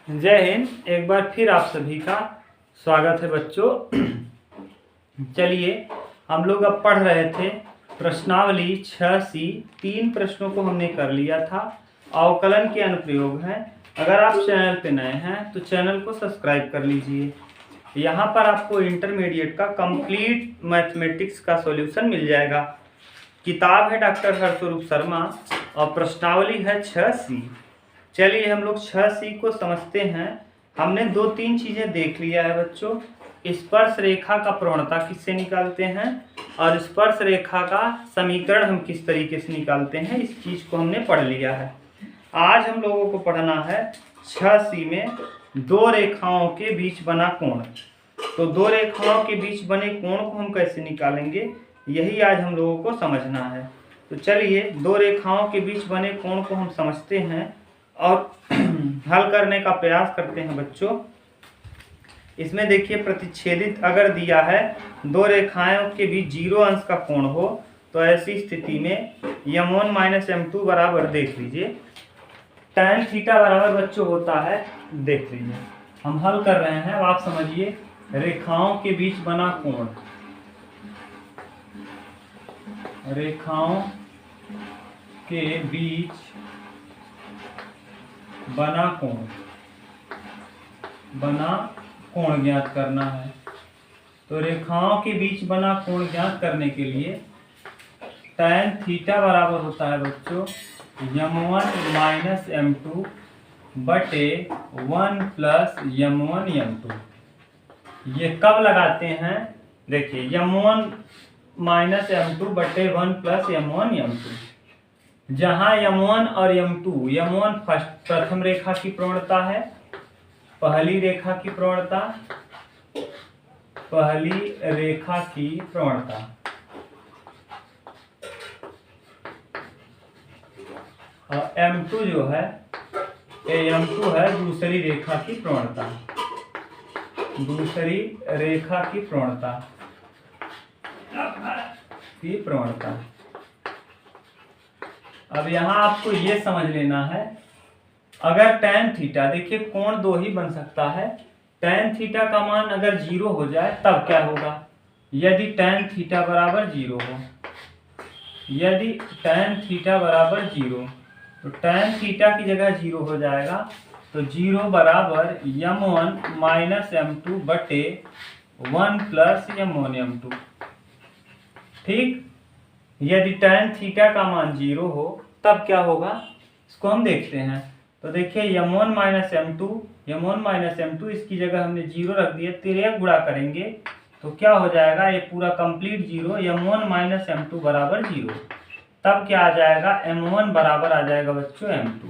जय हिंद। एक बार फिर आप सभी का स्वागत है बच्चों। चलिए, हम लोग अब पढ़ रहे थे प्रश्नावली 6C। 3 प्रश्नों को हमने कर लिया था। अवकलन के अनुप्रयोग हैं। अगर आप चैनल पे नए हैं तो चैनल को सब्सक्राइब कर लीजिए। यहाँ पर आपको इंटरमीडिएट का कंप्लीट मैथमेटिक्स का सॉल्यूशन मिल जाएगा। किताब है डॉक्टर हर्षरूप शर्मा और प्रश्नावली है 6C। चलिए हम लोग 6C को समझते हैं। हमने 2-3 चीज़ें देख लिया है बच्चों। स्पर्श रेखा का प्रवणता किससे निकालते हैं और स्पर्श रेखा का समीकरण हम किस तरीके से निकालते हैं, इस चीज़ को हमने पढ़ लिया है। आज हम लोगों को पढ़ना है 6C में दो रेखाओं के बीच बना कोण। तो दो रेखाओं के बीच बने कोण को हम कैसे निकालेंगे, यही आज हम लोगों को समझना है। तो चलिए दो रेखाओं के बीच बने कोण को हम समझते हैं और हल करने का प्रयास करते हैं बच्चों। इसमें देखिए, प्रतिच्छेदित अगर दिया है दो रेखाओं के बीच 0 अंश का कोण हो तो ऐसी स्थिति में m1 - m2 बराबर, देख लीजिए tan थीटा बराबर बच्चों होता है, देख लीजिए हम हल कर रहे हैं, आप समझिए रेखाओं के बीच बना कोण, रेखाओं के बीच बना कोण ज्ञात करना है। तो रेखाओं के बीच बना कोण ज्ञात करने के लिए tan थीटा बराबर होता है बच्चों m1 - m2 बटे 1 + m1 m2। ये कब लगाते हैं, देखिए m1 - m2 बटे 1 + m1 m2। जहां m1 और m2, m1 प्रथम रेखा की प्रवणता है, पहली रेखा की प्रवणता, और m2 जो है, m2 है दूसरी रेखा की प्रवणता, अब यहाँ आपको ये समझ लेना है, अगर tan थीटा, देखिए कोण दो ही बन सकता है, tan थीटा का मान अगर 0 हो जाए तब क्या होगा, यदि tan थीटा बराबर 0 हो, यदि tan थीटा बराबर 0, तो tan थीटा की जगह 0 हो जाएगा, तो 0 बराबर m1 - m2 बटे 1 + m1 m2। ठीक, यदि tan थीटा का मान 0 हो तब क्या होगा, इसको हम देखते हैं। तो देखिए m1 - m2, इसकी जगह हमने 0 रख दिया, तिर्यक गुणा करेंगे तो क्या हो जाएगा, ये पूरा कंप्लीट 0, m1 - m2 बराबर 0। तब क्या आ जाएगा, m1 बराबर आ जाएगा बच्चों m2।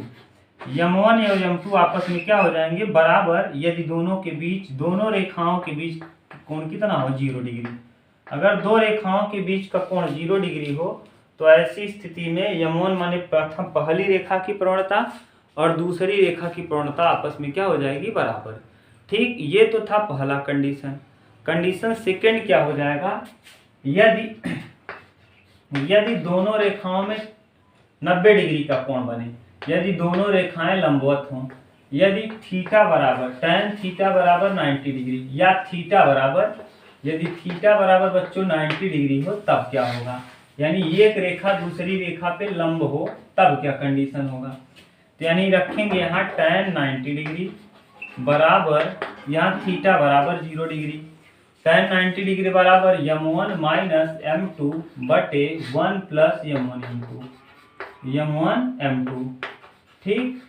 m1 और m2 आपस में क्या हो जाएंगे, बराबर, यदि दोनों रेखाओं के बीच कोण कितना हो, 0 डिग्री। अगर दो रेखाओं के बीच का कोण 0 डिग्री हो तो ऐसी स्थिति में m1 माने पहली रेखा की प्रवणता और दूसरी रेखा की प्रवणता आपस में क्या हो जाएगी, बराबर। ठीक, ये तो था पहला कंडीशन। कंडीशन सेकंड क्या हो जाएगा, यदि दोनों रेखाओं में 90 डिग्री का कोण बने, यदि दोनों रेखाएं लंबवत हों, यदि थीटा बराबर tan थीटा बराबर 90 डिग्री, या यदि थीटा बराबर बच्चों 90 डिग्री हो तब क्या होगा, यानी एक रेखा दूसरी रेखा पे लंब हो तब क्या कंडीशन होगा। तो यानी रखेंगे यहाँ tan 90 डिग्री बराबर, यहाँ थीटा बराबर 0 डिग्री, tan 90 डिग्री बराबर m1 - m2 बटे 1 + m1 m2। ठीक,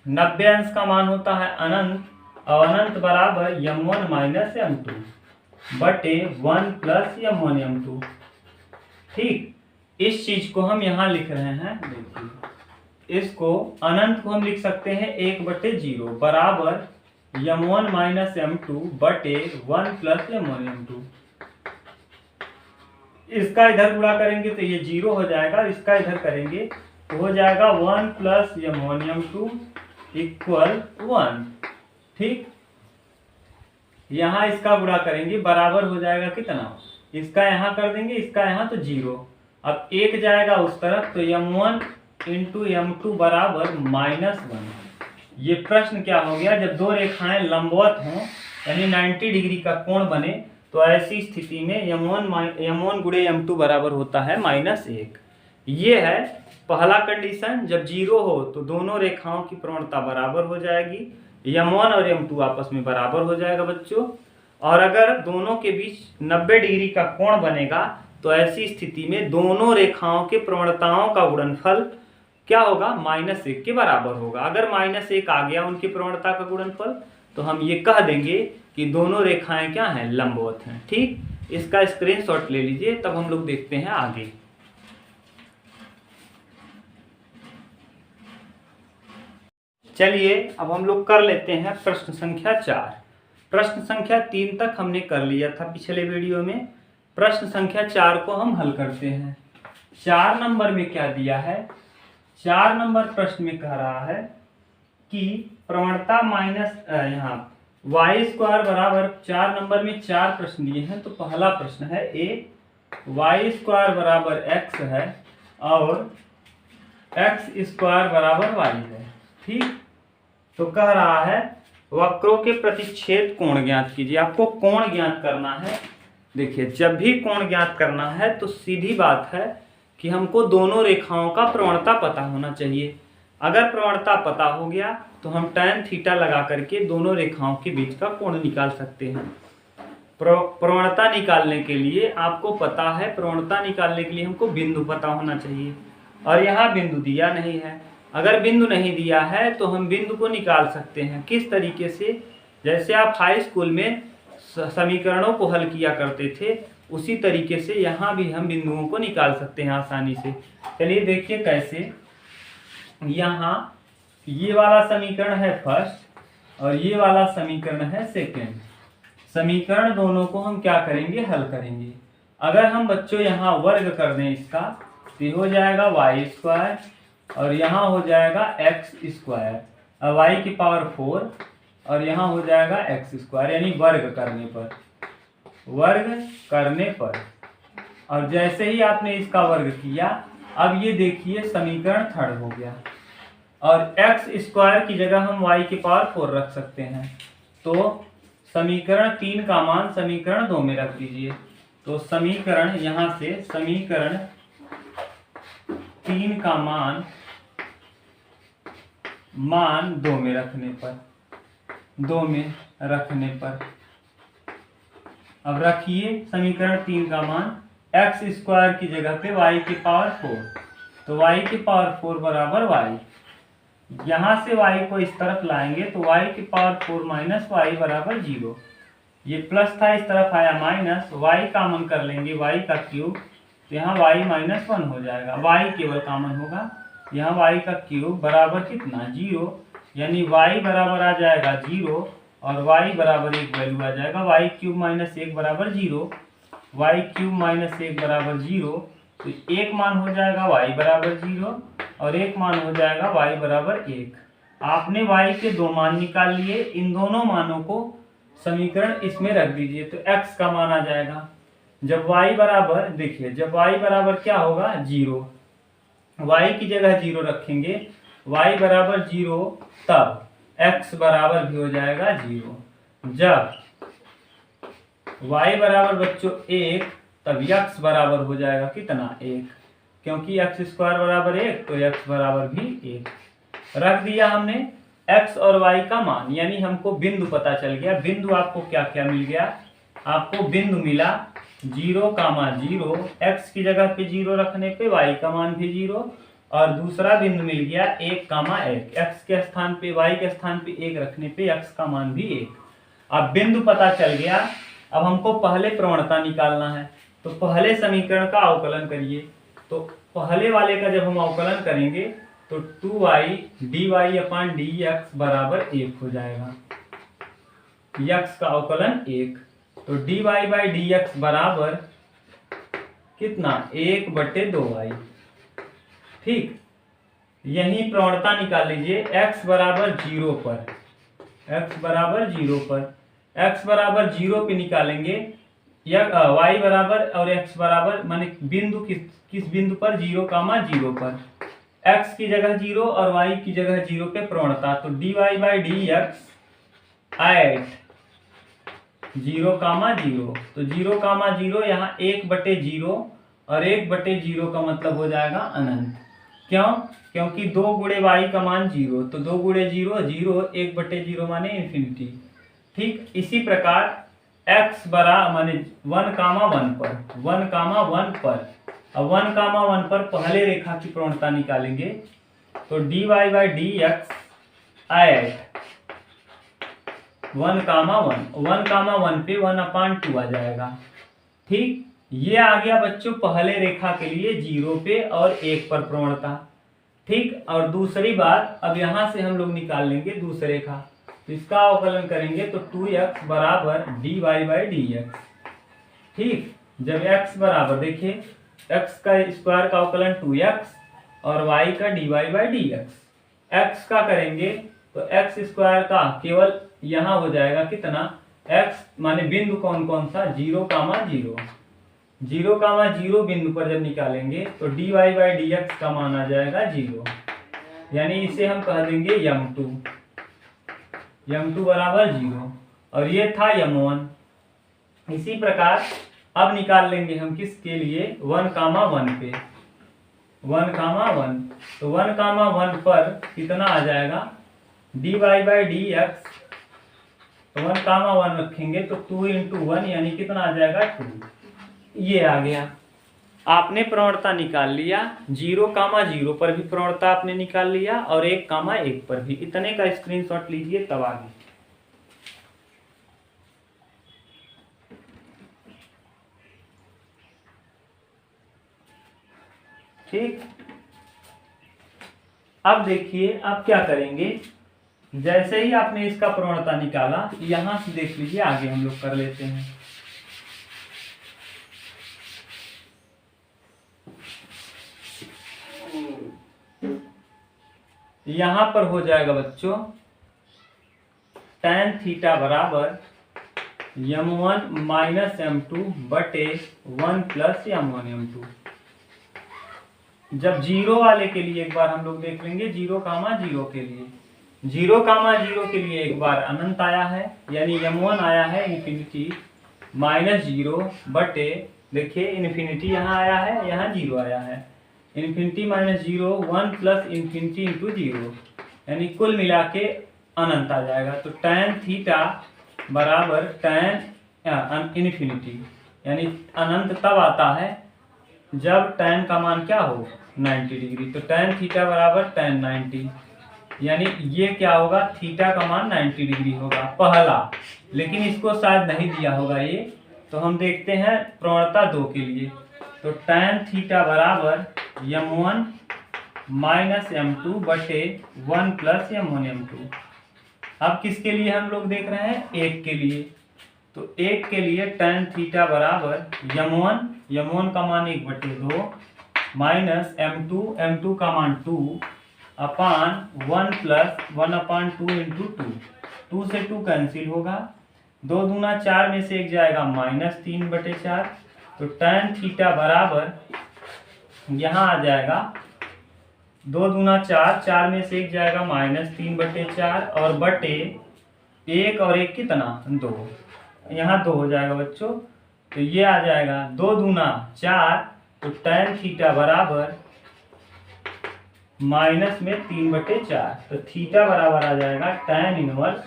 90 अंश का मान होता है अनंत, और अनंत बराबर m1 - m2 बटे 1 + m1 m2। ठीक, इस चीज को हम यहाँ लिख रहे हैं, देखिए इसको अनंत को हम लिख सकते हैं 1/0 बराबर m1 - m2 बटे 1 + m1 m2। इसका इधर गुणा करेंगे तो ये 0 हो जाएगा, इसका इधर करेंगे तो हो जाएगा 1 + m1 m2 = 1। ठीक, यहाँ इसका गुणा करेंगे, बराबर हो जाएगा कितना, इसका यहाँ कर देंगे, इसका यहाँ, तो 0। अब 1 जाएगा उस तरफ, तो m1 × m2 बराबर -1। ये प्रश्न क्या हो गया, जब दो रेखाएं लंबवत हों यानी 90 डिग्री का कोण बने तो ऐसी स्थिति में m1 गुणे m2 बराबर होता है -1। ये है पहला कंडीशन। जब 0 हो तो दोनों रेखाओं की प्रवणता बराबर हो जाएगी, m1 और m2 आपस में बराबर हो जाएगा बच्चों। और अगर दोनों के बीच 90 डिग्री का कोण बनेगा तो ऐसी स्थिति में दोनों रेखाओं के प्रवणताओं का गुणनफल क्या होगा, -1 के बराबर होगा। अगर -1 आ गया उनकी प्रवणता का गुणनफल तो हम ये कह देंगे कि दोनों रेखाएं क्या हैं, लंबवत हैं। ठीक, इसका स्क्रीनशॉट ले लीजिए, तब हम लोग देखते हैं आगे। चलिए अब हम लोग कर लेते हैं प्रश्न संख्या 4। प्रश्न संख्या 3 तक हमने कर लिया था पिछले वीडियो में। प्रश्न संख्या 4 को हम हल करते हैं। 4 नंबर में क्या दिया है, 4 नंबर प्रश्न में कह रहा है कि प्रवणता यहाँ y² बराबर, 4 नंबर में 4 प्रश्न दिए हैं। तो पहला प्रश्न है a, y² बराबर x है और x² बराबर y है। ठीक, तो कह रहा है वक्रों के प्रतिच्छेद कोण ज्ञात कीजिए। आपको कोण ज्ञात करना है। देखिए, जब भी कोण ज्ञात करना है तो सीधी बात है कि हमको दोनों रेखाओं का प्रवणता पता होना चाहिए। अगर प्रवणता पता हो गया तो हम tan थीटा लगा करके दोनों रेखाओं के बीच का कोण निकाल सकते हैं। प्रवणता निकालने के लिए आपको पता है, प्रवणता निकालने के लिए हमको बिंदु पता होना चाहिए, और यहाँ बिंदु दिया नहीं है। अगर बिंदु नहीं दिया है तो हम बिंदु को निकाल सकते हैं। किस तरीके से, जैसे आप हाई स्कूल में समीकरणों को हल किया करते थे, उसी तरीके से यहाँ भी हम बिंदुओं को निकाल सकते हैं आसानी से। चलिए देखिए कैसे। यहाँ ये वाला समीकरण है फर्स्ट और ये वाला समीकरण है सेकेंड। समीकरण दोनों को हम क्या करेंगे, हल करेंगे। अगर हम बच्चों यहाँ वर्ग कर दें इसका तो हो जाएगा y² और यहाँ हो जाएगा x², y की पावर 4 और यहाँ हो जाएगा x², यानी वर्ग करने पर। और जैसे ही आपने इसका वर्ग किया, अब ये देखिए समीकरण थर्ड हो गया और x² की जगह हम y की पावर 4 रख सकते हैं। तो समीकरण 3 का मान समीकरण 2 में रख दीजिए। तो समीकरण, यहाँ से समीकरण 3 का मान 2 में रखने पर अब रखिए समीकरण 3 का मान x² की जगह पे y की पावर 4, तो y की पावर 4 बराबर y। यहाँ से y को इस तरफ लाएंगे तो y की पावर 4 माइनस y बराबर 0। ये प्लस था, इस तरफ आया माइनस, y कॉमन कर लेंगे, y का क्यूब, तो यहाँ y -1 हो जाएगा, y केवल कॉमन होगा। यहाँ y का क्यूब बराबर कितना, 0, यानी y बराबर आ जाएगा 0 और y बराबर 1 वैल्यू आ जाएगा। y³ - 1 बराबर 0, y³ - 1 बराबर 0, तो एक मान हो जाएगा y बराबर 0 और एक मान हो जाएगा y बराबर 1। आपने y के 2 मान निकाल लिए। इन दोनों मानों को समीकरण इसमें रख दीजिए तो x का मान आ जाएगा। जब y बराबर, देखिए जब y बराबर क्या होगा, 0, y की जगह 0 रखेंगे, y बराबर 0, तब x बराबर भी हो जाएगा 0। जब y बराबर बच्चों 1, तब x बराबर हो जाएगा कितना, 1, क्योंकि x² बराबर 1 तो x बराबर भी 1। रख दिया हमने x और y का मान, यानी हमको बिंदु पता चल गया। बिंदु आपको क्या क्या मिल गया, आपको बिंदु मिला 0, 0, x की जगह पे 0 रखने पे y का मान भी 0, और दूसरा बिंदु मिल गया 1, 1, x के स्थान पे, y के स्थान पे 1 रखने पे x का मान भी 1। अब बिंदु पता चल गया, अब हमको पहले प्रवणता निकालना है। तो पहले समीकरण का अवकलन करिए। तो पहले वाले का जब हम अवकलन करेंगे तो 2y dy/dx बराबर 1 हो जाएगा। x का अवकलन 1, तो dy/dx बराबर कितना, 1/2y। ठीक, यही प्रवणता निकाल लीजिए x बराबर 0 पर, x बराबर 0 पे निकालेंगे, या y बराबर और x बराबर, माने बिंदु किस बिंदु पर, 0, 0 पर। x की जगह 0 और y की जगह 0 पे प्रवणता, तो dy by D X at 0,0, तो 0,0 यहाँ 1/0 और 1/0 का मतलब हो जाएगा अनंत। क्यों? क्योंकि 2 गुणे y का मान 0, तो 2 गुणे 0 0, 1/0 माने इन्फिनिटी। ठीक इसी प्रकार x बराबर माने 1,1 पर 1,1 पर, अब 1,1 पर पहले रेखा की प्रवणता निकालेंगे, तो dy by D X at 1,1 पे 1/2 आ जाएगा। ठीक, ये आ गया बच्चों पहले रेखा के लिए 0 पे और 1 पर प्रवणता। ठीक, और दूसरी बात, अब यहां से हम लोग निकाल लेंगे दूसरे रेखा, तो इसका अवकलन करेंगे तो 2x बराबर dy बाई डी एक्स। ठीक, जब x बराबर देखिए x का स्क्वायर का अवकलन 2x और y का dy by D x. x का करेंगे तो x स्क्वायर का केवल यहाँ हो जाएगा कितना, x माने बिंदु कौन कौन सा, 0,0, 0,0 बिंदु पर जब निकालेंगे तो dy बाई डी एक्स का मान आ जाएगा 0, यानी इसे हम कह देंगे m2 बराबर 0, और ये था m1। इसी प्रकार अब निकाल लेंगे हम किसके लिए, 1,1 पे 1,1, तो 1,1 पर कितना आ जाएगा, dy बाई डी एक्स, तो 1,1 रखेंगे तो 2 × 1 यानी कितना आ जाएगा 2। ये आ गया, आपने प्रवणता निकाल लिया, 0,0 पर भी प्रवणता आपने निकाल लिया और 1,1 पर भी। इतने का स्क्रीनशॉट लीजिए तब आगे। ठीक, अब देखिए अब क्या करेंगे, जैसे ही आपने इसका प्रवणता निकाला, यहां से देख लीजिए आगे हम लोग कर लेते हैं। यहां पर हो जाएगा बच्चों tan थीटा बराबर m1 माइनस m2 बटे 1 प्लस m1 m2। जब 0 वाले के लिए एक बार हम लोग देख लेंगे, 0,0 के लिए, 0,0 के लिए एक बार अनंत आया है, यानी m1 आया है इन्फिनिटी -0 बटे, देखिए इन्फिनिटी यहाँ आया है, यहाँ 0 आया है, इन्फिनिटी -0 1 प्लस इन्फिनिटी इंटू 0, यानी कुल मिला के अनंत आ जाएगा। तो tan थीटा बराबर tan इन्फिनिटी, यानी अनंत तब आता है जब tan का मान क्या हो, 90 डिग्री, तो tan थीटा बराबर tan 90, यानी ये क्या होगा, थीटा का मान 90 डिग्री होगा पहला, लेकिन इसको शायद नहीं दिया होगा ये, तो हम देखते हैं प्रवणता 2 के लिए, तो tan थीटा बराबर m1 माइनस m2 बटे 1 प्लस m1 m2। अब किसके लिए हम लोग देख रहे हैं, 1 के लिए, तो 1 के लिए tan थीटा बराबर m1 का मान 1/2 माइनस m2 का मान 2 अपान 1 प्लस 1/2 इंटू 2 से 2 कैंसिल होगा, 2 दूना 4 में से 1 जाएगा -3/4, तो tan थीटा बराबर यहाँ आ जाएगा 2 दूना 4, 4 में से 1 जाएगा -3/4 और बटे 1 और 1 कितना 2, यहाँ 2 हो जाएगा बच्चों, तो ये आ जाएगा 2 दूना 4, तो tan थीटा बराबर माइनस में 3/4, तो थीटा बराबर आ जाएगा tan इनवर्स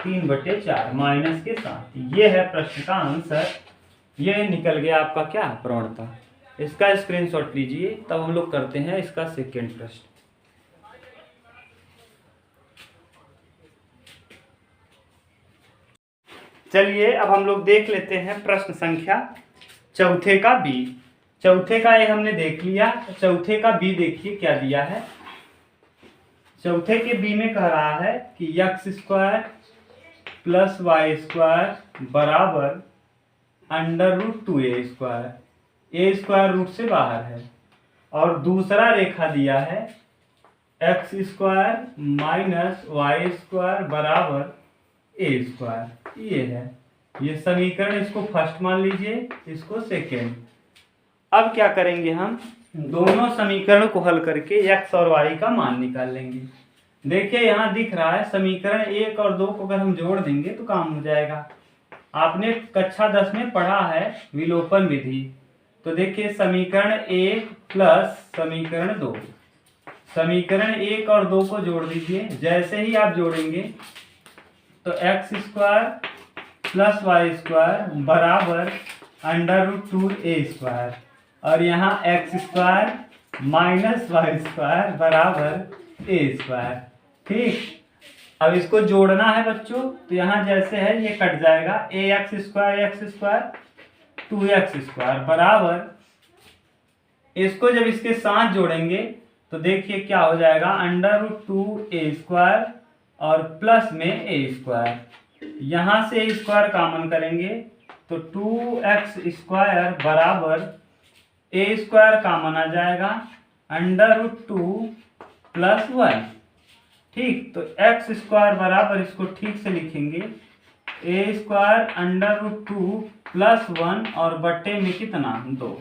3/4 माइनस के साथ। ये है प्रश्न का आंसर, ये निकल गया आपका क्या, प्रवणता। इसका स्क्रीनशॉट लीजिए, तब हम लोग करते हैं इसका सेकेंड प्रश्न। चलिए अब हम लोग देख लेते हैं प्रश्न संख्या चौथे का बी। चौथे का ये हमने देख लिया, चौथे का बी देखिए क्या दिया है। चौथे के बी में कह रहा है कि x² प्लस y² बराबर √2a², a² रूट से बाहर है, और दूसरा रेखा दिया है x² माइनस y² बराबर a²। ये है ये समीकरण, इसको फर्स्ट मान लीजिए, इसको सेकेंड। अब क्या करेंगे हम, दोनों समीकरण को हल करके x और y का मान निकाल लेंगे। देखिए यहाँ दिख रहा है समीकरण 1 और 2 को अगर हम जोड़ देंगे तो काम हो जाएगा। आपने कक्षा 10 में पढ़ा है विलोपन विधि। तो देखिए समीकरण 1 प्लस समीकरण 2, समीकरण 1 और 2 को जोड़ दीजिए। जैसे ही आप जोड़ेंगे तो x square plus Y square बराबर √2a² और यहाँ x square minus Y square बराबर a²। ठीक, अब इसको जोड़ना है बच्चों, तो यहाँ जैसे है ये कट जाएगा, ax square x square 2x square बराबर, इसको जब इसके साथ जोड़ेंगे तो देखिए क्या हो जाएगा, √2a² और प्लस में a²। यहाँ से a² कॉमन करेंगे तो 2x स्क्वायर बराबर a² कॉमन आ जाएगा √2 प्लस 1। ठीक, तो x स्क्वायर बराबर, इसको ठीक से लिखेंगे, a² √2 प्लस 1 और बट्टे में कितना 2।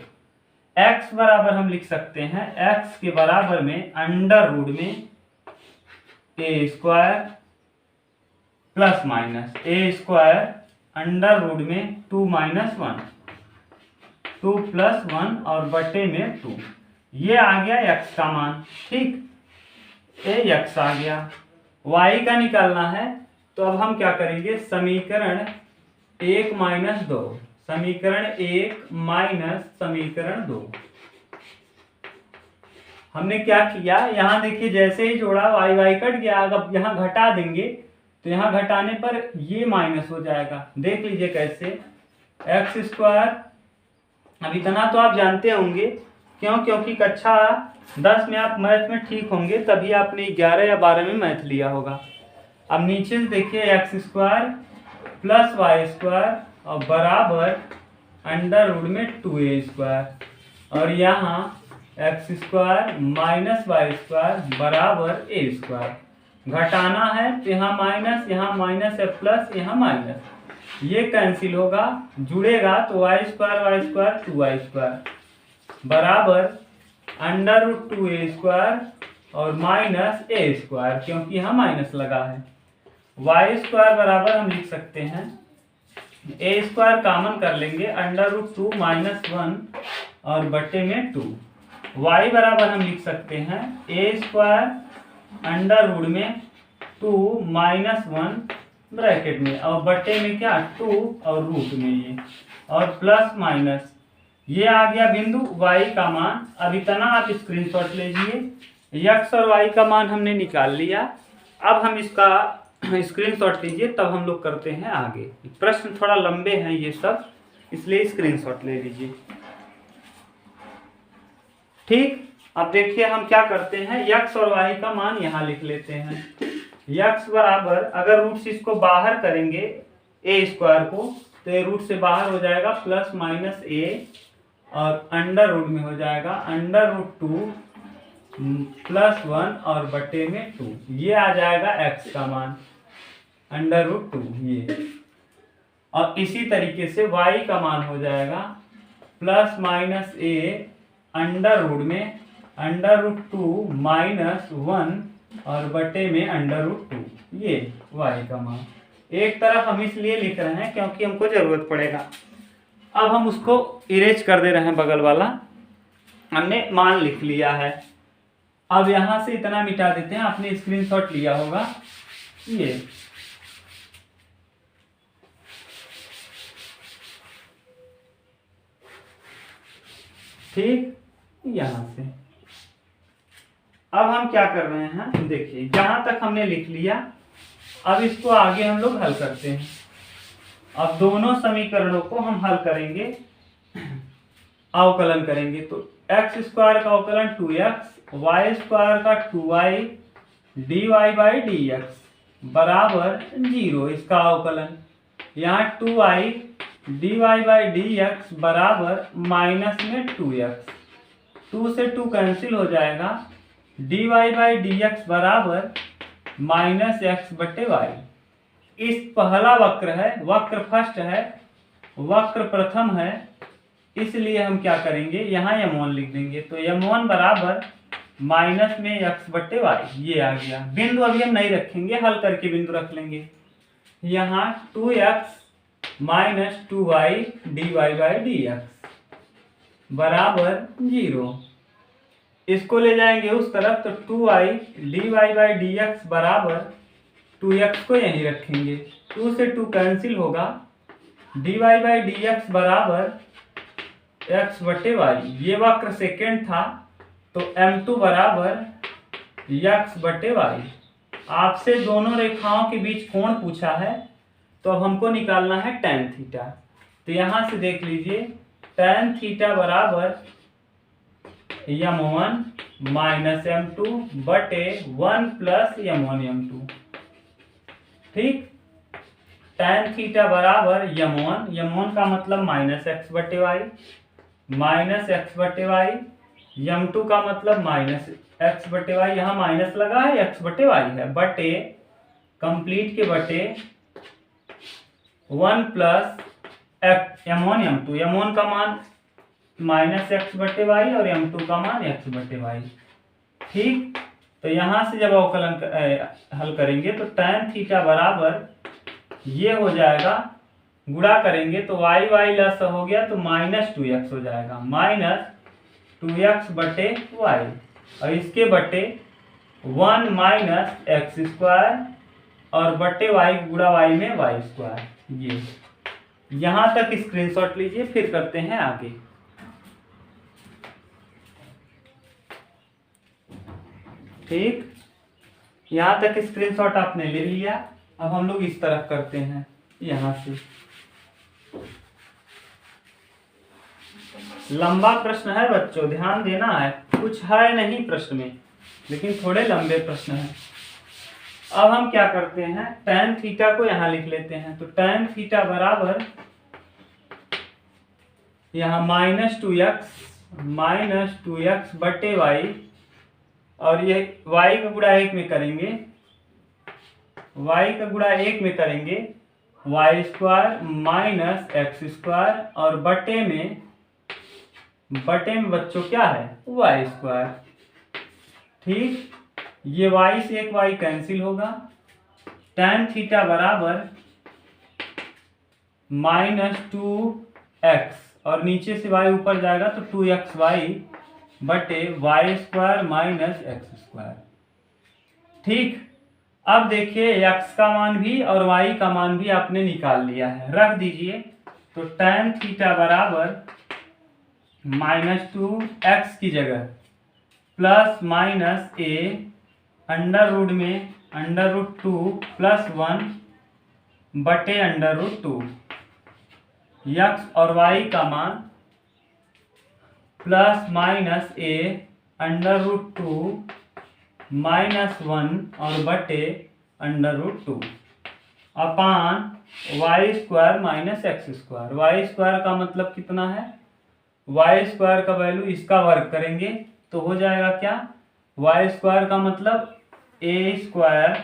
x बराबर हम लिख सकते हैं, x के बराबर में अंडर रूट में a² plus minus a² under root में 2 माइनस 1, 2 प्लस 1 और बटे में 2। ये आ गया x का मान। ठीक, ये x आ गया। y का निकालना है, तो अब हम क्या करेंगे, समीकरण 1 माइनस 2, समीकरण 1 माइनस समीकरण 2। हमने क्या किया, यहाँ देखिए जैसे ही जोड़ा y कट गया। अगर यहाँ घटा देंगे तो यहाँ घटाने पर ये माइनस हो जाएगा। देख लीजिए कैसे, x स्क्वायर, अब इतना तो आप जानते होंगे, क्योंकि कक्षा 10 में आप मैथ में ठीक होंगे, तभी आपने 11 या 12 में मैथ लिया होगा। अब नीचे से देखिए x square plus Y square और बराबर अंडर रूट में 2a² और यहाँ x square minus Y square बराबर a²। घटाना है तो यहाँ माइनस है प्लस, यहाँ माइनस, ये कैंसिल होगा, जुड़ेगा तो y² 2y² बराबर √2a² और माइनस a², क्योंकि यहाँ माइनस लगा है। y² बराबर हम लिख सकते हैं, a² कॉमन कर लेंगे, √2 माइनस 1 और बटे में 2। y बराबर हम लिख सकते हैं a² अंडर रूट में 2 माइनस 1 ब्रैकेट में और बटे में क्या 2 और रूट में ये और प्लस माइनस, ये आ गया बिंदु y का मान। अब इतना आप स्क्रीनशॉट लीजिए, x और y का मान हमने निकाल लिया। अब हम इसका स्क्रीनशॉट लीजिए, तब हम लोग करते हैं आगे। प्रश्न थोड़ा लंबे हैं ये सब, इसलिए स्क्रीनशॉट ले लीजिए। ठीक, अब देखिए हम क्या करते हैं, x और y का मान यहाँ लिख लेते हैं। x बराबर, अगर रूट से इसको बाहर करेंगे a² को, तो ये रूट से बाहर हो जाएगा प्लस माइनस a और अंडर रूट में हो जाएगा √2 प्लस 1 और बटे में 2। ये आ जाएगा x का मान √2 ये। और इसी तरीके से y का मान हो जाएगा plus minus a under root में √2 माइनस 1 और बटे में √2, ये y का मान। एक तरफ हम इसलिए लिख रहे हैं क्योंकि हमको जरूरत पड़ेगा। अब हम उसको इरेज कर दे रहे हैं, बगल वाला हमने मान लिख लिया है। अब यहां से इतना मिटा देते हैं, आपने स्क्रीनशॉट लिया होगा ये। ठीक, यहां से अब हम क्या कर रहे हैं, देखिए जहां तक हमने लिख लिया, अब इसको आगे हम लोग हल करते हैं। अब दोनों समीकरणों को हम हल करेंगे, अवकलन करेंगे। तो x² का अवकलन 2x, y² का 2y dy/dx बराबर 0, इसका अवकलन। यहाँ 2y dy/dx बराबर माइनस में 2x, 2 से 2 कैंसिल हो जाएगा, dy/dx बराबर माइनस x/y। इस पहला वक्र है, वक्र फर्स्ट है, वक्र प्रथम है, इसलिए हम क्या करेंगे, यहाँ m1 लिख देंगे। तो m1 बराबर माइनस में x बट्टे वाई, ये आ गया। बिंदु अभी हम नहीं रखेंगे, हल करके बिंदु रख लेंगे। यहाँ 2x minus 2y dy by dx बराबर 0। इसको ले जाएंगे उस तरफ, तो 2y dy बाई dx बराबर 2x को यहीं रखेंगे, 2 से 2 कैंसिल होगा, dy बाई dx बराबर x बटे वाई। ये वक्र सेकेंड था, तो m2 बराबर x बटे वाई। आपसे दोनों रेखाओं के बीच कोण पूछा है, तो अब हमको निकालना है tan थीटा। तो यहां से देख लीजिए, tan थीटा बराबर m1 माइनस m2 बटे 1 प्लस m1 m2। ठीक, tan थीटा बराबर m1 का मतलब माइनस x बटे वाई, माइनस x बटे वाई, m2 का मतलब माइनस x बटे वाई, यहाँ माइनस लगा है, x बटे वाई है, बटे कंप्लीट के बटे 1 प्लस m1 m2। m1 का मान माइनस x बटे वाई और m2 का मान x बटे वाई। ठीक, तो यहां से जब अवकलन हल करेंगे तो tan थीटा बराबर ये हो जाएगा, गुणा करेंगे तो y y लस हो गया, तो माइनस 2x हो जाएगा, माइनस 2x बटे वाई, और इसके बटे 1 माइनस एक्स स्क्वायर और बटे y गुणा y में y स्क्वायर। ये यहां तक स्क्रीनशॉट लीजिए, फिर करते हैं आगे। ठीक, यहां तक स्क्रीनशॉट आपने ले लिया। अब हम लोग इस तरफ करते हैं, यहां से लंबा प्रश्न है बच्चों, ध्यान देना है, कुछ है नहीं प्रश्न में, लेकिन थोड़े लंबे प्रश्न हैं। अब हम क्या करते हैं, tan थीटा को यहां लिख लेते हैं। तो tan थीटा बराबर यहाँ माइनस 2x बटे वाई, और ये y का गुणा 1 में करेंगे, y का गुणा 1 में करेंगे Y square minus x square, और बटे में बच्चों क्या है, वाई स्क्वायर। ठीक, ये y से एक y कैंसिल होगा, tan थीटा बराबर माइनस 2x, और नीचे से y ऊपर जाएगा तो 2xy बटे Y square minus x square. ठीक, अब देखिए x का मान भी और y का मान भी आपने निकाल लिया है, रख दीजिए। तो tan थीटा बराबर माइनस 2x की जगह plus minus a under root में अंडर रूट 2 प्लस 1 बटे अंडर रूट 2, x और y का मान plus minus a under root 2 minus 1 और बटे अंडर रूट 2 अपान y square minus x square. Y square का मतलब कितना है, वाई स्क्वायर का वैल्यू इसका वर्ग करेंगे तो हो जाएगा क्या, वाई स्क्वायर का मतलब ए स्क्वायर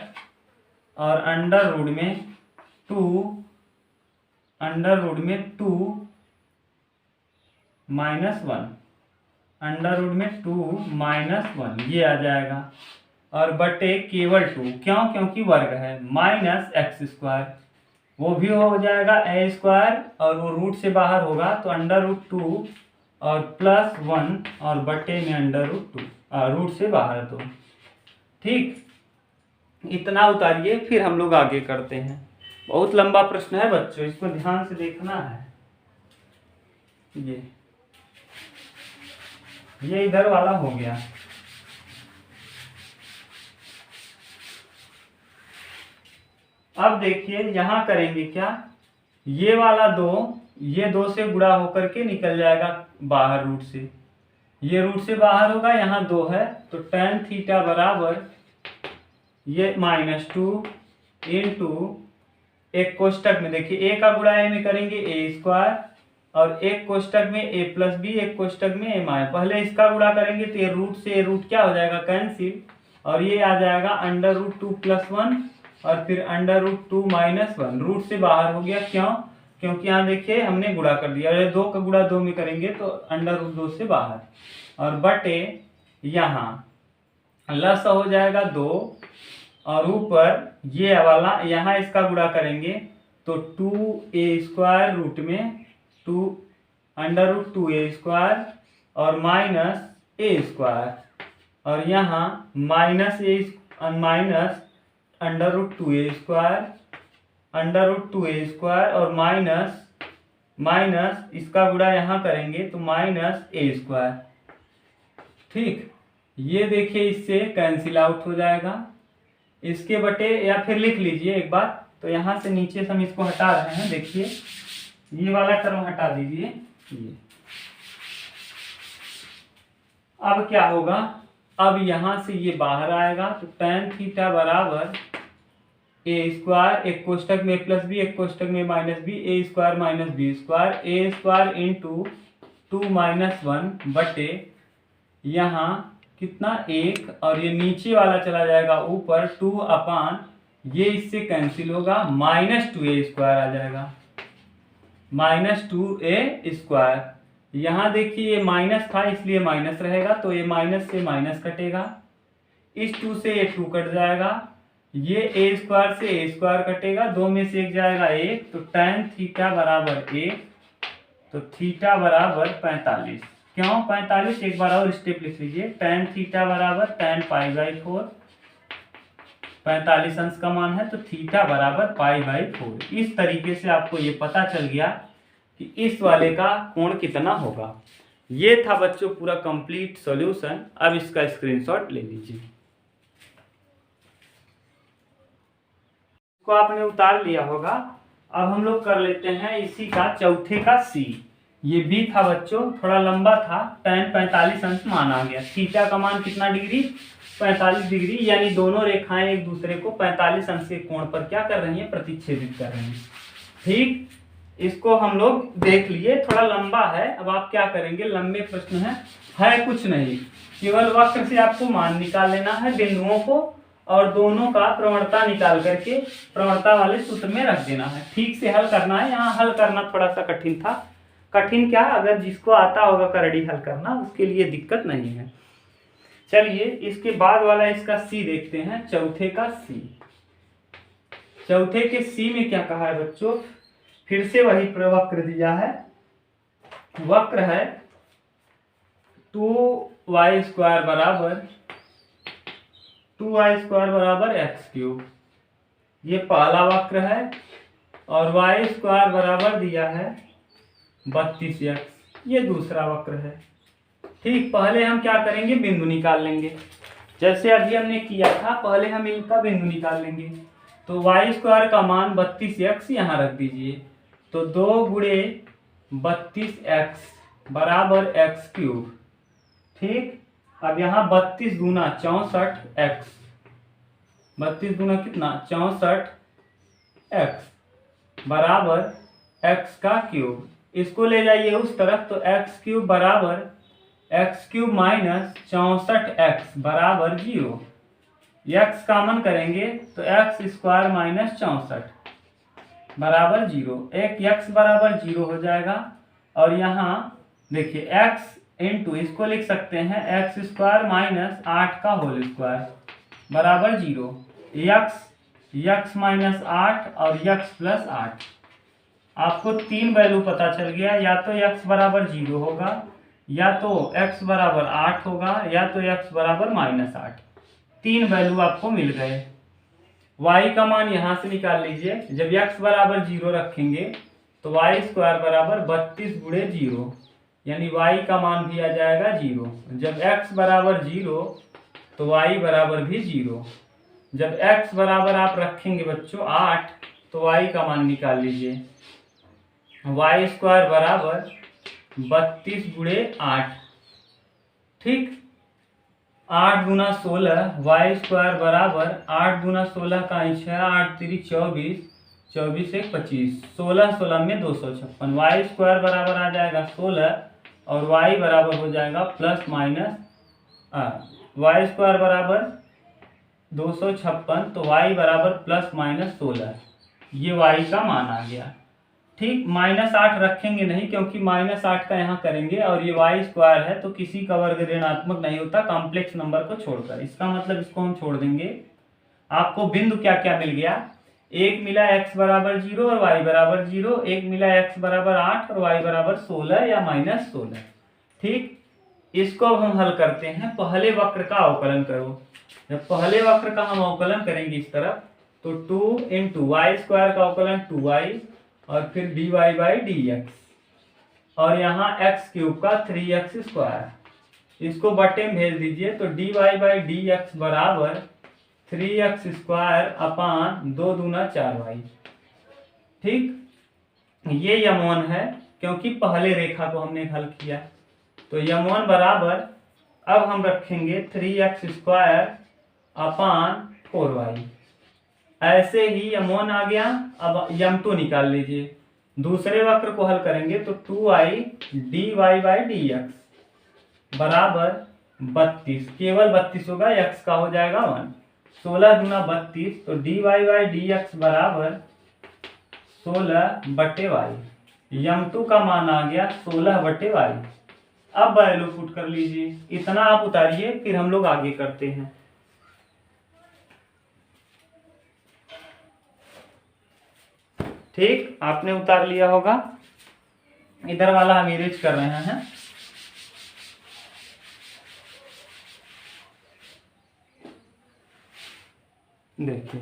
और अंडर रूट में 2 माइनस 1, अंडर रूट में 2 माइनस 1, ये आ जाएगा, और बटे केवल 2, क्यों, क्योंकि वर्ग है, माइनस एक्स स्क्वायर, वो भी हो जाएगा ए स्क्वायर, और वो रूट से बाहर होगा तो अंडर रूट 2 और प्लस 1 और बटे में अंडर रूट 2, रूट से बाहर तो। ठीक, इतना उतारिए, फिर हम लोग आगे करते हैं। बहुत लंबा प्रश्न है बच्चों, इसको ध्यान से देखना है। ये इधर वाला हो गया। अब देखिए यहां करेंगे क्या, ये वाला 2 ये 2 से गुणा होकर के निकल जाएगा बाहर रूट से, ये रूट से बाहर होगा, यहाँ 2 है, तो tan थीटा बराबर ये माइनस 2 इंटू एक कोष्टक में देखिए a का गुणा a में करेंगे a स्क्वायर, और एक कोष्टक में a प्लस बी, एक कोष्टक में a माइनस, पहले इसका गुणा करेंगे तो ये रूट से रूट क्या हो जाएगा, कैंसिल, और ये आ जाएगा अंडर रूट 2 प्लस 1 और फिर अंडर रूट 2 माइनस 1, रूट से बाहर हो गया, क्यों, क्योंकि यहाँ देखिए हमने गुणा कर दिया, अगर 2 का गुणा 2 में करेंगे तो √2 से बाहर, और बटे यहाँ लस हो जाएगा 2, और ऊपर ये वाला यहाँ इसका गुणा करेंगे तो 2a² रूट में 2√2a² और -a², और यहाँ माइनस √2a² और माइनस इसका गुणा यहाँ करेंगे तो -a²। ठीक, ये देखिए इससे कैंसिल आउट हो जाएगा, इसके बटे, या फिर लिख लीजिए एक बार, तो यहाँ से नीचे से हम इसको हटा रहे हैं, देखिए ये वाला टर्म हटा दीजिए। ये अब क्या होगा, अब यहाँ से ये बाहर आएगा तो tan थीटा बराबर a², एक कोष्टक में +b, एक कोष्टक में -b, a² - b², a² into 2 - 1 बटे यहाँ कितना 1, और ये नीचे वाला चला जाएगा ऊपर 2/, ये इससे कैंसिल होगा, -2a² आ जाएगा, -2a²। यहाँ देखिए ये माइनस था इसलिए माइनस रहेगा, तो ये माइनस से माइनस कटेगा, इस 2 से ये 2 कट जाएगा, ये a² से a² कटेगा, 2 में से 1 जाएगा 1, तो tan थीटा बराबर 1, तो थीटा बराबर 45। क्यों 45, एक बार और स्टेप लिख लीजिए, tan थीटा बराबर tan π/4, 45 अंश का मान है तो थीटा बराबर π/4। इस तरीके से आपको ये पता चल गया कि इस वाले का कोण कितना होगा। ये था बच्चों पूरा कंप्लीट सॉल्यूशन। अब इसका स्क्रीनशॉट ले लीजिए। इसको आपने उतार लिया होगा। अब हम लोग कर लेते हैं इसी का चौथे का सी। ये भी था बच्चों, थोड़ा लंबा था, tan 45 अंश माना गया। थीटा का मान कितना डिग्री, 45 डिग्री, यानी दोनों रेखाएं एक दूसरे को 45 अंश के कोण पर क्या कर रही हैं, प्रतिच्छेदित कर रही हैं। ठीक, इसको हम लोग देख लिए, थोड़ा लंबा है। अब आप क्या करेंगे, लंबे प्रश्न है कुछ नहीं, केवल वक्र से आपको मान निकाल लेना है, बिंदुओं को, और दोनों का प्रवणता निकाल करके प्रवणता वाले सूत्र में रख देना है। ठीक से हल करना है। यहाँ हल करना थोड़ा सा कठिन था। कठिन क्या, अगर जिसको आता होगा करड़ी हल करना उसके लिए दिक्कत नहीं है। चलिए इसके बाद वाला इसका सी देखते हैं, चौथे का सी। चौथे के सी में क्या कहा है बच्चों, फिर से वही वक्र दिया है। वक्र है 2y² बराबर x³। ये पहला वक्र है, और y² बराबर दिया है 32x, ये दूसरा वक्र है। ठीक, पहले हम क्या करेंगे, बिंदु निकाल लेंगे, जैसे अभी हमने किया था। पहले हम इनका बिंदु निकाल लेंगे। तो y² का मान 32x यहाँ रख दीजिए, तो 2 गुणे 32x बराबर x³। ठीक, अब यहाँ 32 दूना 64x, 32 दूना कितना 64x बराबर x³ इसको ले जाइए उस तरफ, तो x³ बराबर x³ माइनस 64x बराबर 0। x कॉमन करेंगे तो x² माइनस 64 बराबर 0। एक x बराबर 0 हो जाएगा, और यहाँ देखिए x इंटू, इसको लिख सकते हैं x² माइनस 8 का होल स्क्वायर बराबर 0। x माइनस 8 और x प्लस 8। आपको 3 वैल्यू पता चल गया, या तो x बराबर 0 होगा, या तो x बराबर 8 होगा, या तो x बराबर -8। 3 वैल्यू आपको मिल गए। y का मान यहाँ से निकाल लीजिए। जब x बराबर 0 रखेंगे तो y² बराबर 32 गुणे 0, यानी y का मान भी आ जाएगा 0। जब x बराबर 0 तो y बराबर भी 0। जब x बराबर आप रखेंगे बच्चों 8, तो y का मान निकाल लीजिए। y² बराबर 32 गुणे 8। ठीक, 8 दूना 16, y² बराबर 8 दूना 16 का 6, 8 3 24, 24 1 25, 16 16 में 256। y² बराबर आ जाएगा 16, और y बराबर हो जाएगा प्लस माइनस, y² बराबर 256, तो y बराबर प्लस माइनस 16। ये y का मान आ गया। ठीक, -8 रखेंगे नहीं क्योंकि -8 का यहाँ करेंगे और ये y² है तो किसी का वर्ग ऋणात्मक नहीं होता कॉम्प्लेक्स नंबर को छोड़कर। इसका मतलब इसको हम छोड़ देंगे। आपको बिंदु क्या क्या मिल गया, एक मिला x बराबर 0 और y बराबर 0, एक मिला x बराबर 8 और y बराबर 16 या -16। ठीक, इसको अब हम हल करते हैं। पहले वक्र का अवकलन करो। जब पहले वक्र का हम अवकलन करेंगे इस तरफ तो 2 × y² का अवकलन 2y और फिर dy/dx और यहाँ x³ का 3x²। इसको बटे में भेज दीजिए तो dy/dx बराबर 3x² 2 दूना 4y। ठीक, ये यम1 है क्योंकि पहले रेखा को हमने हल किया। तो यम1 बराबर अब हम रखेंगे 3x² 4y। ऐसे ही यम1 आ गया। अब यम2 निकाल लीजिए। दूसरे वक्र को हल करेंगे तो 2i dy/dx बराबर 32, केवल 32 होगा, x का हो जाएगा 1। 16 दूना 32 तो dy/dx बराबर 16/y। यम2 का मान आ गया 16/y। अब वैल्यू पुट कर लीजिए। इतना आप उतारिए, फिर हम लोग आगे करते हैं। ठीक, आपने उतार लिया होगा। इधर वाला हम इरेज कर रहे हैं। देखिए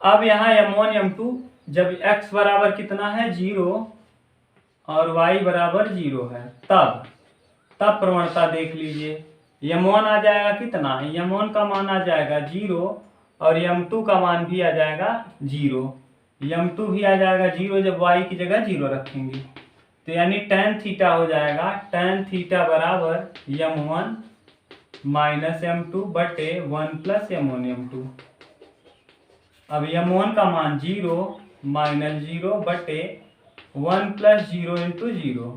अब यहाँ m1 m2 जब x बराबर कितना है 0 और y बराबर 0 है तब प्रवणता देख लीजिए। m1 आ जाएगा कितना, m1 का मान आ जाएगा 0 और m2 का मान भी आ जाएगा 0। m2 भी आ जाएगा 0 जब y की जगह 0 रखेंगे तो यानी tan थीटा हो जाएगा tan थीटा बराबर m1 -m2 बटे 1 + m1 m2। अब m1 का मान 0 -0 बटे 1 + 0 × 0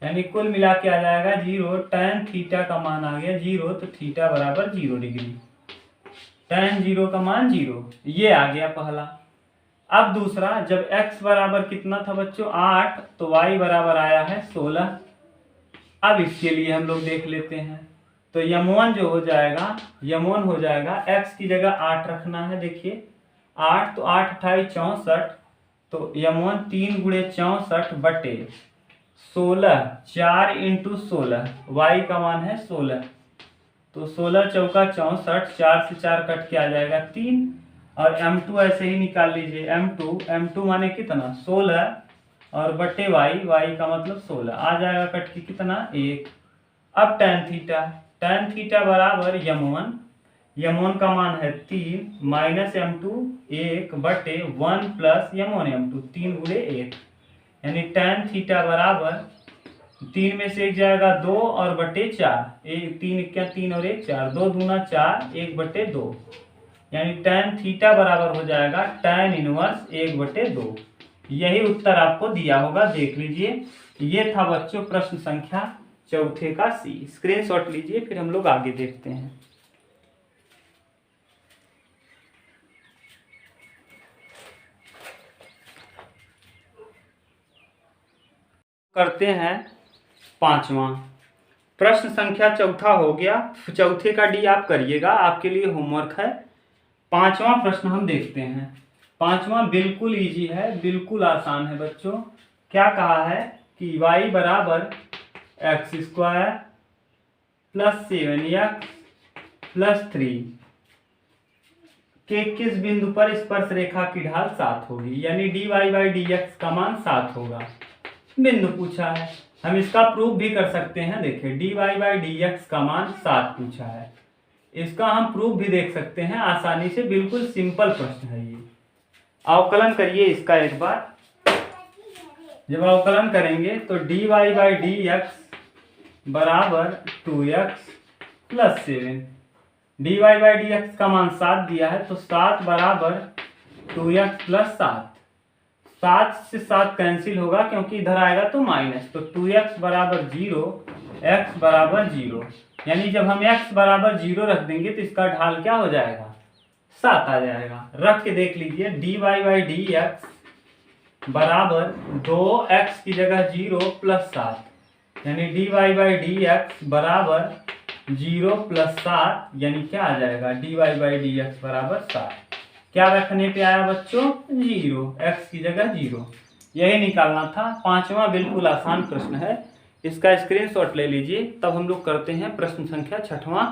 यानी कुल मिला के आ जाएगा 0। tan थीटा का मान आ गया 0 तो थीटा बराबर 0 डिग्री। tan 0 का मान 0, ये आ गया पहला। अब दूसरा, जब x बराबर कितना था बच्चों 8 तो y बराबर आया है 16। अब इसके लिए हम लोग देख लेते हैं। तो m1 जो हो जाएगा, m1 हो जाएगा x की जगह 8 रखना है। देखिए 8 तो 8 × 8 = 64 तो m1 3 × 64 बटे 16, 4 × 16, y का मान है 16 तो 16 चौका 64, 4 से 4 कट के आ जाएगा 3। और m2 ऐसे ही निकाल लीजिए। m2 माने कितना 16 और बटे y का मतलब 16 आ जाएगा कट के कितना 1। अब tan थीटा बराबर m1 का मान है 3 -m2 1 बटे 1 + m1 m2 3 × 1 यानी tan थीटा बराबर 3 में से 1 जाएगा 2 और बटे 4, 3 क्या 3 और 1 4, 2 दूना 4 1/2 यानी tan थीटा बराबर हो जाएगा tan 1 1/2। यही उत्तर आपको दिया होगा, देख लीजिए। ये था बच्चों प्रश्न संख्या चौथे का सी। स्क्रीनशॉट लीजिए, फिर हम लोग आगे देखते हैं। करते हैं पांचवा प्रश्न संख्या चौथा हो गया। चौथे का डी आप करिएगा, आपके लिए होमवर्क है। पांचवा प्रश्न हम देखते हैं। पांचवा बिल्कुल इजी है, बिल्कुल आसान है बच्चों। क्या कहा है कि y बराबर x² + 7x + 3 के किस बिंदु पर स्पर्श रेखा की ढाल 7 होगी, यानी dy/dx का मान 7 होगा। बिंदु पूछा है, हम इसका प्रूफ भी कर सकते हैं। देखिए dy/dx का मान 7 पूछा है, इसका हम प्रूफ भी देख सकते हैं आसानी से। बिल्कुल सिंपल प्रश्न है ये। अवकलन करिए इसका एक बार। जब अवकलन करेंगे तो dy/dx बराबर 2x + 7। dy/dx का मान 7 दिया है तो 7 बराबर 2x + 7। 7 से 7 कैंसिल होगा क्योंकि इधर आएगा तो माइनस, तो 2x बराबर 0, x बराबर 0। यानी जब हम x बराबर 0 रख देंगे तो इसका ढाल क्या हो जाएगा 7 आ जाएगा। रख के देख लीजिए dy/dx बराबर 2x की जगह 0 प्लस 7, यानी dy/dx बराबर 0 प्लस 7, यानी क्या आ जाएगा dy/dx बराबर 7। क्या रखने पे आया बच्चों 0, x की जगह 0। यही निकालना था। पांचवा बिल्कुल आसान प्रश्न है, इसका स्क्रीनशॉट ले लीजिए। तब हम लोग करते हैं प्रश्न संख्या 6वां